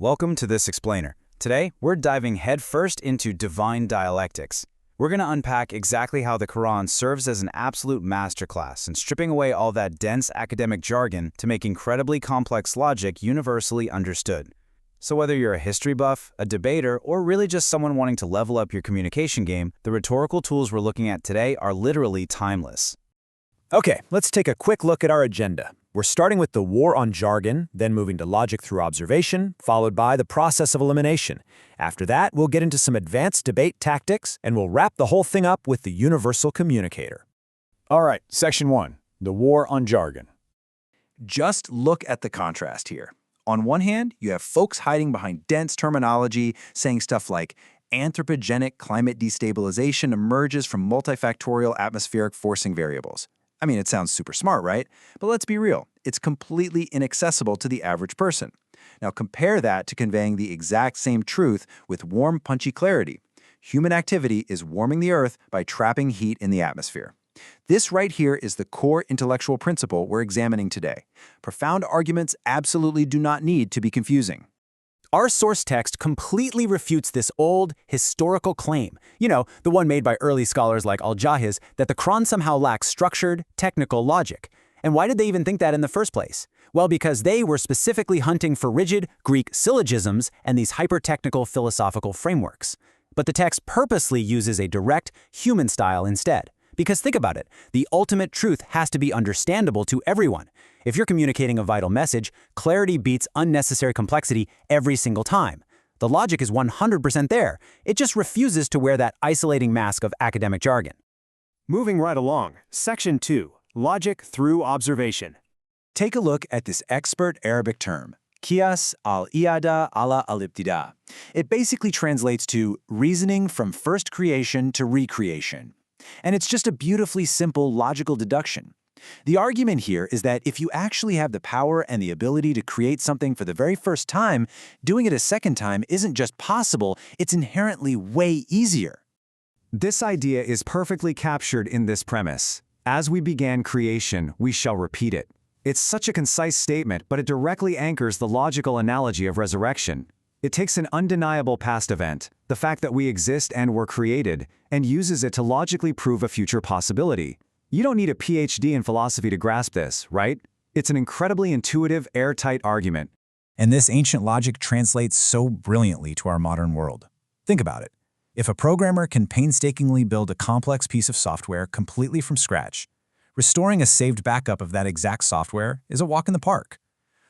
Welcome to this explainer. Today, we're diving headfirst into divine dialectics. We're going to unpack exactly how the Quran serves as an absolute masterclass in stripping away all that dense academic jargon to make incredibly complex logic universally understood. So whether you're a history buff, a debater, or really just someone wanting to level up your communication game, the rhetorical tools we're looking at today are literally timeless. Okay, let's take a quick look at our agenda. We're starting with the war on jargon, then moving to logic through observation, followed by the process of elimination. After that, we'll get into some advanced debate tactics, and we'll wrap the whole thing up with the universal communicator. All right, Section 1, the war on jargon. Just look at the contrast here. On one hand, you have folks hiding behind dense terminology, saying stuff like, anthropogenic climate destabilization emerges from multifactorial atmospheric forcing variables. I mean, it sounds super smart, right? But let's be real. It's completely inaccessible to the average person. Now compare that to conveying the exact same truth with warm, punchy clarity. Human activity is warming the Earth by trapping heat in the atmosphere. This right here is the core intellectual principle we're examining today. Profound arguments absolutely do not need to be confusing. Our source text completely refutes this old, historical claim, the one made by early scholars like Al-Jahiz, that the Quran somehow lacks structured, technical logic. And why did they even think that in the first place? Well, because they were specifically hunting for rigid Greek syllogisms and these hyper-technical philosophical frameworks. But the text purposely uses a direct, human style instead. Because think about it, the ultimate truth has to be understandable to everyone. If you're communicating a vital message, clarity beats unnecessary complexity every single time. The logic is 100% there. It just refuses to wear that isolating mask of academic jargon. Moving right along, Section 2, Logic through Observation. Take a look at this expert Arabic term, Qiyas al-I'ada ala al-Ibtida. It basically translates to reasoning from first creation to recreation. And it's just a beautifully simple logical deduction. The argument here is that if you actually have the power and the ability to create something for the very first time, doing it a second time isn't just possible, it's inherently way easier. This idea is perfectly captured in this premise. As we began creation, we shall repeat it. It's such a concise statement, but it directly anchors the logical analogy of resurrection. It takes an undeniable past event, the fact that we exist and were created, and uses it to logically prove a future possibility. You don't need a PhD in philosophy to grasp this, right? It's an incredibly intuitive, airtight argument. And this ancient logic translates so brilliantly to our modern world. Think about it. If a programmer can painstakingly build a complex piece of software completely from scratch, restoring a saved backup of that exact software is a walk in the park.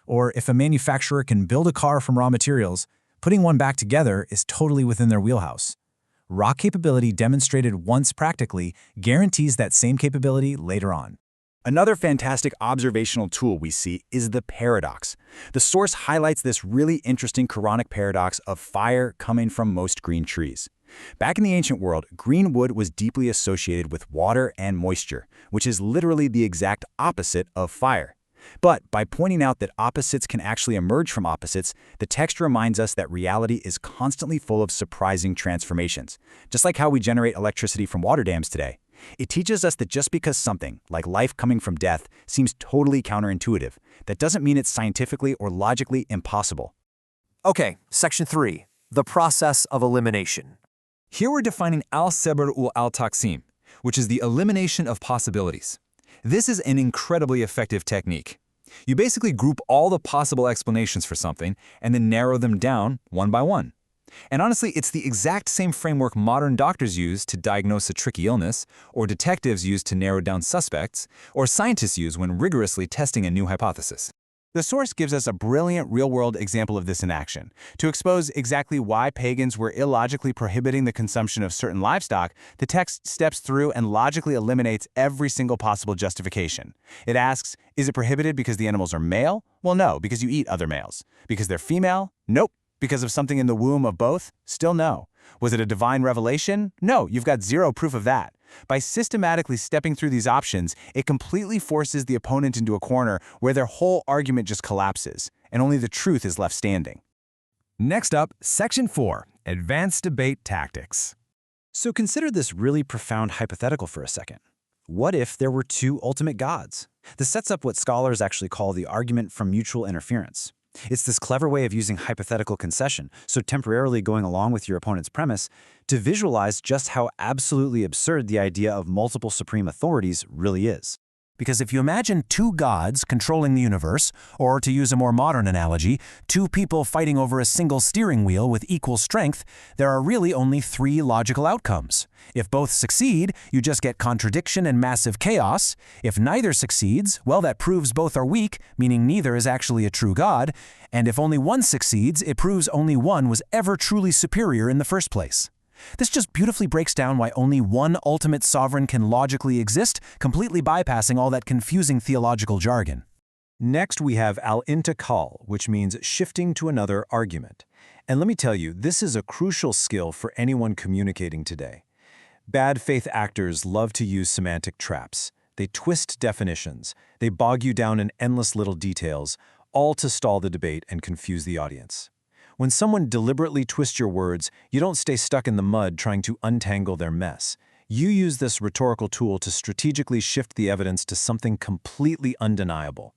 Or if a manufacturer can build a car from raw materials, putting one back together is totally within their wheelhouse. Raw capability demonstrated once practically guarantees that same capability later on. Another fantastic observational tool we see is the paradox. The source highlights this really interesting Quranic paradox of fire coming from most green trees. Back in the ancient world, green wood was deeply associated with water and moisture, which is literally the exact opposite of fire. But by pointing out that opposites can actually emerge from opposites, the text reminds us that reality is constantly full of surprising transformations, just like how we generate electricity from water dams today. It teaches us that just because something, like life coming from death, seems totally counterintuitive, that doesn't mean it's scientifically or logically impossible. Okay, Section 3, the process of elimination. Here we're defining al-sabr al-taqsim, which is the elimination of possibilities. This is an incredibly effective technique. You basically group all the possible explanations for something and then narrow them down one by one. And honestly, it's the exact same framework modern doctors use to diagnose a tricky illness, or detectives use to narrow down suspects, or scientists use when rigorously testing a new hypothesis. The source gives us a brilliant real-world example of this in action. To expose exactly why pagans were illogically prohibiting the consumption of certain livestock, the text steps through and logically eliminates every single possible justification. It asks, is it prohibited because the animals are male? Well, no, because you eat other males. Because they're female? Nope. Because of something in the womb of both? Still no. Was it a divine revelation? No, you've got zero proof of that. By systematically stepping through these options, it completely forces the opponent into a corner where their whole argument just collapses, and only the truth is left standing. Next up, Section 4, Advanced Debate Tactics. So consider this really profound hypothetical for a second. What if there were two ultimate gods? This sets up what scholars actually call the argument from mutual interference. It's this clever way of using hypothetical concession, so temporarily going along with your opponent's premise, to visualize just how absolutely absurd the idea of multiple supreme authorities really is. Because if you imagine two gods controlling the universe, or to use a more modern analogy, two people fighting over a single steering wheel with equal strength, there are really only three logical outcomes. If both succeed, you just get contradiction and massive chaos. If neither succeeds, well, that proves both are weak, meaning neither is actually a true god. And if only one succeeds, it proves only one was ever truly superior in the first place. This just beautifully breaks down why only one ultimate sovereign can logically exist, completely bypassing all that confusing theological jargon. Next, we have al-intiqal, which means shifting to another argument. And let me tell you, this is a crucial skill for anyone communicating today. Bad faith actors love to use semantic traps. They twist definitions. They bog you down in endless little details, all to stall the debate and confuse the audience. When someone deliberately twists your words, you don't stay stuck in the mud trying to untangle their mess. You use this rhetorical tool to strategically shift the evidence to something completely undeniable.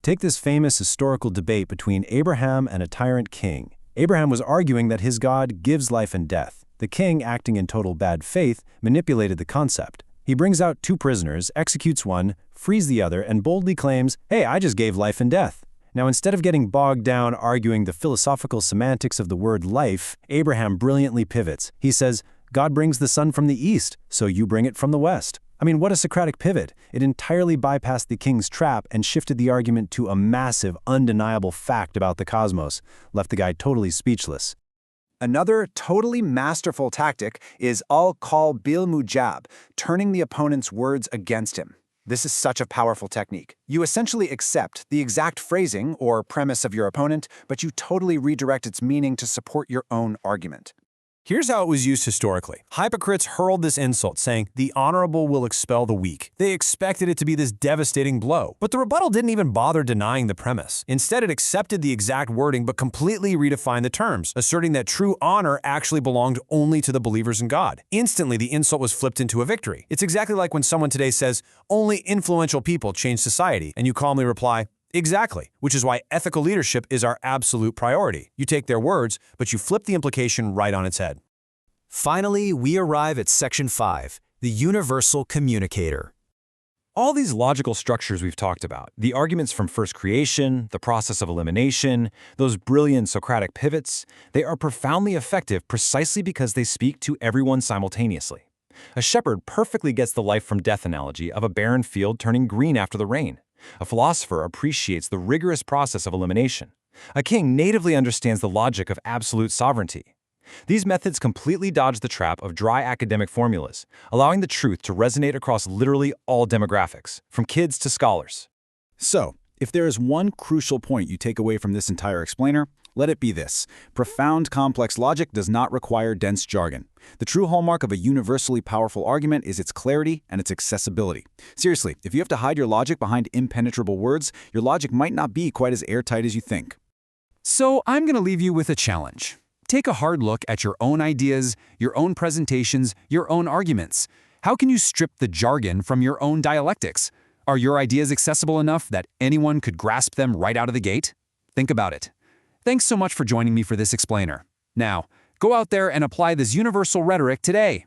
Take this famous historical debate between Abraham and a tyrant king. Abraham was arguing that his God gives life and death. The king, acting in total bad faith, manipulated the concept. He brings out two prisoners, executes one, frees the other, and boldly claims, "Hey, I just gave life and death." Now, instead of getting bogged down arguing the philosophical semantics of the word life, Abraham brilliantly pivots. He says, God brings the sun from the east, so you bring it from the west. I mean, what a Socratic pivot. It entirely bypassed the king's trap and shifted the argument to a massive, undeniable fact about the cosmos, left the guy totally speechless. Another totally masterful tactic is al-qal bil mujab, turning the opponent's words against him. This is such a powerful technique. You essentially accept the exact phrasing or premise of your opponent, but you totally redirect its meaning to support your own argument. Here's how it was used historically. Hypocrites hurled this insult, saying, "The honorable will expel the weak." They expected it to be this devastating blow. But the rebuttal didn't even bother denying the premise. Instead, it accepted the exact wording but completely redefined the terms, asserting that true honor actually belonged only to the believers in God. Instantly, the insult was flipped into a victory. It's exactly like when someone today says, "Only influential people change society," and you calmly reply, "Exactly," which is why ethical leadership is our absolute priority. You take their words, but you flip the implication right on its head. Finally, we arrive at Section 5, the universal communicator. All these logical structures we've talked about, the arguments from first creation, the process of elimination, those brilliant Socratic pivots, they are profoundly effective precisely because they speak to everyone simultaneously. A shepherd perfectly gets the life from death analogy of a barren field turning green after the rain. A philosopher appreciates the rigorous process of elimination. A king natively understands the logic of absolute sovereignty. These methods completely dodge the trap of dry academic formulas, allowing the truth to resonate across literally all demographics, from kids to scholars. So, if there is one crucial point you take away from this entire explainer, let it be this. Profound, complex logic does not require dense jargon. The true hallmark of a universally powerful argument is its clarity and its accessibility. Seriously, if you have to hide your logic behind impenetrable words, your logic might not be quite as airtight as you think. So I'm going to leave you with a challenge. Take a hard look at your own ideas, your own presentations, your own arguments. How can you strip the jargon from your own dialectics? Are your ideas accessible enough that anyone could grasp them right out of the gate? Think about it. Thanks so much for joining me for this explainer. Now, go out there and apply this universal rhetoric today.